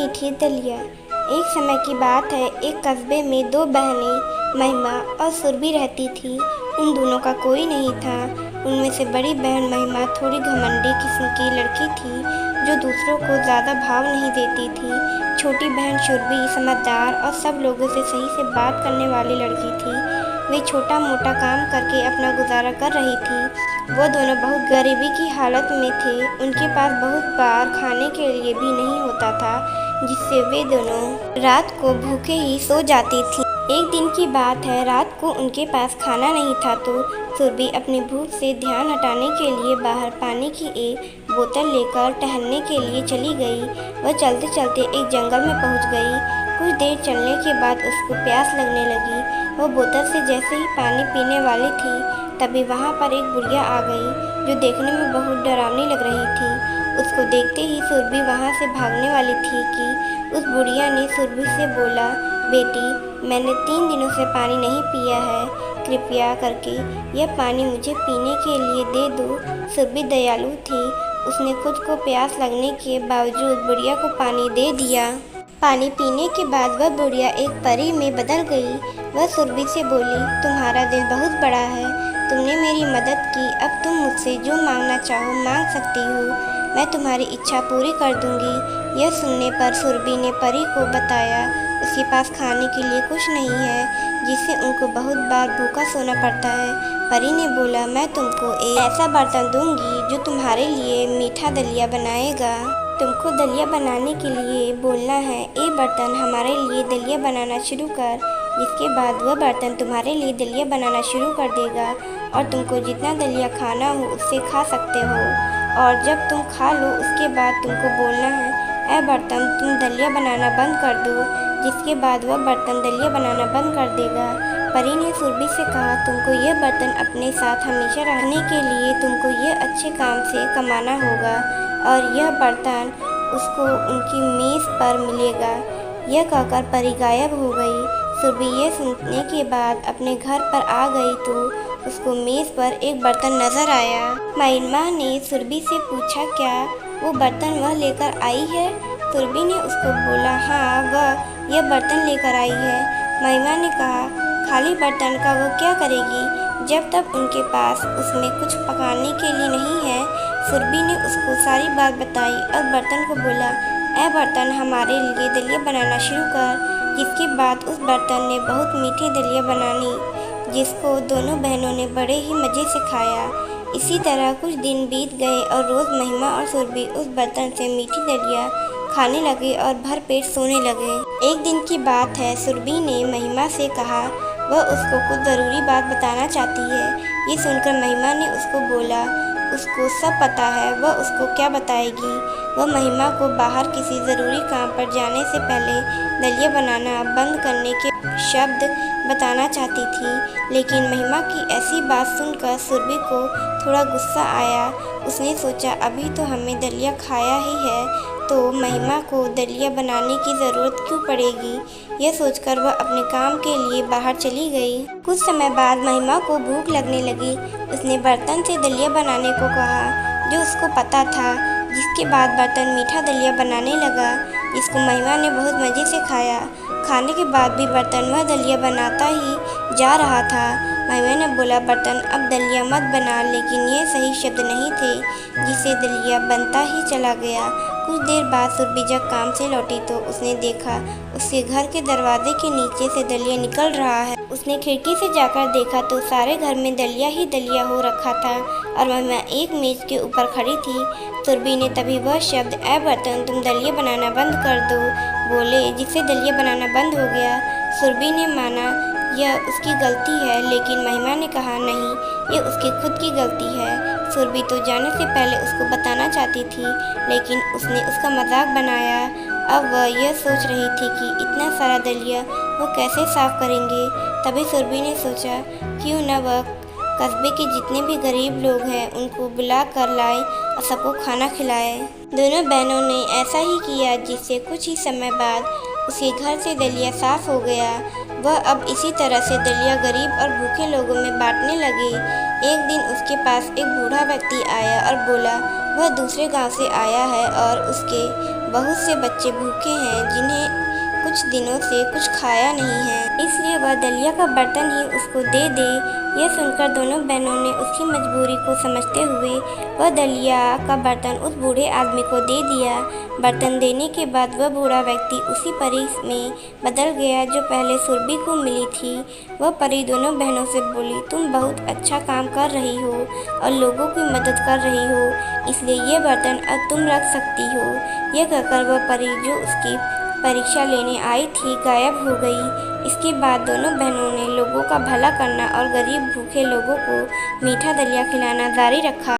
मीठी दलिया। एक समय की बात है, एक कस्बे में दो बहनें महिमा और सुरभि रहती थी। उन दोनों का कोई नहीं था। उनमें से बड़ी बहन महिमा थोड़ी घमंडी किस्म की लड़की थी, जो दूसरों को ज़्यादा भाव नहीं देती थी। छोटी बहन सुरभि समझदार और सब लोगों से सही से बात करने वाली लड़की थी। वे छोटा मोटा काम करके अपना गुजारा कर रही थी। वो दोनों बहुत गरीबी की हालत में थे। उनके पास बहुत बार खाने के लिए भी नहीं होता था, जिससे वे दोनों रात को भूखे ही सो जाती थीं। एक दिन की बात है, रात को उनके पास खाना नहीं था तो सुरभि अपनी भूख से ध्यान हटाने के लिए बाहर पानी की एक बोतल लेकर टहलने के लिए चली गई। वह चलते चलते एक जंगल में पहुंच गई। कुछ देर चलने के बाद उसको प्यास लगने लगी। वह बोतल से जैसे ही पानी पीने वाली थी, तभी वहाँ पर एक बुढ़िया आ गई, जो देखने में बहुत डरावनी लग रही थी। उसको देखते ही सुरभि वहाँ से भागने वाली थी कि उस बुढ़िया ने सुरभि से बोला, बेटी, मैंने 3 दिनों से पानी नहीं पिया है, कृपया करके यह पानी मुझे पीने के लिए दे दो। सुरभि दयालु थी। उसने खुद को प्यास लगने के बावजूद बुढ़िया को पानी दे दिया। पानी पीने के बाद वह बुढ़िया एक परी में बदल गई। वह सुरभि से बोली, तुम्हारा दिल बहुत बड़ा है, तुमने मेरी मदद की, अब तुम मुझसे जो मांगना चाहो मांग सकती हो, मैं तुम्हारी इच्छा पूरी कर दूंगी। यह सुनने पर सुरभि ने परी को बताया उसके पास खाने के लिए कुछ नहीं है, जिससे उनको बहुत बार भूखा सोना पड़ता है। परी ने बोला, मैं तुमको एक ऐसा बर्तन दूंगी जो तुम्हारे लिए मीठा दलिया बनाएगा। तुमको दलिया बनाने के लिए बोलना है, ये बर्तन हमारे लिए दलिया बनाना शुरू कर। जिसके बाद वह बर्तन तुम्हारे लिए दलिया बनाना शुरू कर देगा और तुमको जितना दलिया खाना हो उससे खा सकते हो। और जब तुम खा लो उसके बाद तुमको बोलना है, ऐ बर्तन तुम दलिया बनाना बंद कर दो। जिसके बाद वह बर्तन दलिया बनाना बंद कर देगा। परी ने सुरभि से कहा, तुमको यह बर्तन अपने साथ हमेशा रखने के लिए तुमको यह अच्छे काम से कमाना होगा और यह बर्तन उसको उनकी मेज़ पर मिलेगा। यह कहकर परी गायब हो गई। सुरभि यह सुनने के बाद अपने घर पर आ गई तो उसको मेज़ पर एक बर्तन नजर आया। महिमा ने सुरभि से पूछा, क्या वो बर्तन वह लेकर आई है? सुरभि ने उसको बोला, हाँ, वह यह बर्तन लेकर आई है। महिमा ने कहा, खाली बर्तन का वो क्या करेगी जब तक उनके पास उसमें कुछ पकाने के लिए नहीं है। सुरभि ने उसको सारी बात बताई और बर्तन को बोला, ऐ बर्तन हमारे लिए दलिया बनाना शुरू कर। जिसके बाद उस बर्तन ने बहुत मीठी दलिया बनानी, जिसको दोनों बहनों ने बड़े ही मज़े से खाया। इसी तरह कुछ दिन बीत गए और रोज़ महिमा और सुरभि उस बर्तन से मीठी दलिया खाने लगे और भर पेट सोने लगे। एक दिन की बात है, सुरभि ने महिमा से कहा वह उसको कुछ ज़रूरी बात बताना चाहती है। ये सुनकर महिमा ने उसको बोला, उसको सब पता है, वह उसको क्या बताएगी। वह महिमा को बाहर किसी ज़रूरी काम पर जाने से पहले दलिया बनाना बंद करने के शब्द बताना चाहती थी। लेकिन महिमा की ऐसी बात सुनकर सुरभि को थोड़ा गुस्सा आया। उसने सोचा, अभी तो हमने दलिया खाया ही है, तो महिमा को दलिया बनाने की ज़रूरत क्यों पड़ेगी। यह सोचकर वह अपने काम के लिए बाहर चली गई। कुछ समय बाद महिमा को भूख लगने लगी। उसने बर्तन से दलिया बनाने को कहा, जो उसको पता था। जिसके बाद बर्तन मीठा दलिया बनाने लगा, जिसको महिमा ने बहुत मज़े से खाया। खाने के बाद भी बर्तन वह दलिया बनाता ही जा रहा था। महिमा ने बोला, बर्तन अब दलिया मत बना, लेकिन ये सही शब्द नहीं थे, जिससे दलिया बनता ही चला गया। कुछ देर बाद सुरभि जब काम से लौटी तो उसने देखा उसके घर के दरवाजे के नीचे से दलिया निकल रहा है। उसने खिड़की से जाकर देखा तो सारे घर में दलिया ही दलिया हो रखा था और महिमा एक मेज के ऊपर खड़ी थी। सुरभि ने तभी वह शब्द, ऐ बर्तन तुम दलिया बनाना बंद कर दो, बोले, जिससे दलिया बनाना बंद हो गया। सुरभि ने माना यह उसकी गलती है, लेकिन महिमा ने कहा, नहीं, ये उसकी खुद की गलती है। सुरभि तो जाने से पहले उसको बताना चाहती थी, लेकिन उसने उसका मजाक बनाया। अब वह यह सोच रही थी कि इतना सारा दलिया वो कैसे साफ करेंगे। तभी सुरभि ने सोचा, क्यों न वह कस्बे के जितने भी गरीब लोग हैं उनको बुला कर लाए और सबको खाना खिलाए। दोनों बहनों ने ऐसा ही किया, जिससे कुछ ही समय बाद उसके घर से दलिया साफ हो गया। वह अब इसी तरह से दलिया गरीब और भूखे लोगों में बांटने लगे। एक दिन उसके पास एक बूढ़ा व्यक्ति आया और बोला, वह दूसरे गांव से आया है और उसके बहुत से बच्चे भूखे हैं जिन्हें कुछ दिनों से कुछ खाया नहीं है, इसलिए वह दलिया का बर्तन ही उसको दे दे। यह सुनकर दोनों बहनों ने उसकी मजबूरी को समझते हुए वह दलिया का बर्तन उस बूढ़े आदमी को दे दिया। बर्तन देने के बाद वह बूढ़ा व्यक्ति उसी परी में बदल गया जो पहले सुरभि को मिली थी। वह परी दोनों बहनों से बोली, तुम बहुत अच्छा काम कर रही हो और लोगों की मदद कर रही हो, इसलिए ये बर्तन अब तुम रख सकती हो। यह कहकर वह परी जो उसकी परीक्षा लेने आई थी गायब हो गई। इसके बाद दोनों बहनों ने लोगों का भला करना और गरीब भूखे लोगों को मीठा दलिया खिलाना जारी रखा।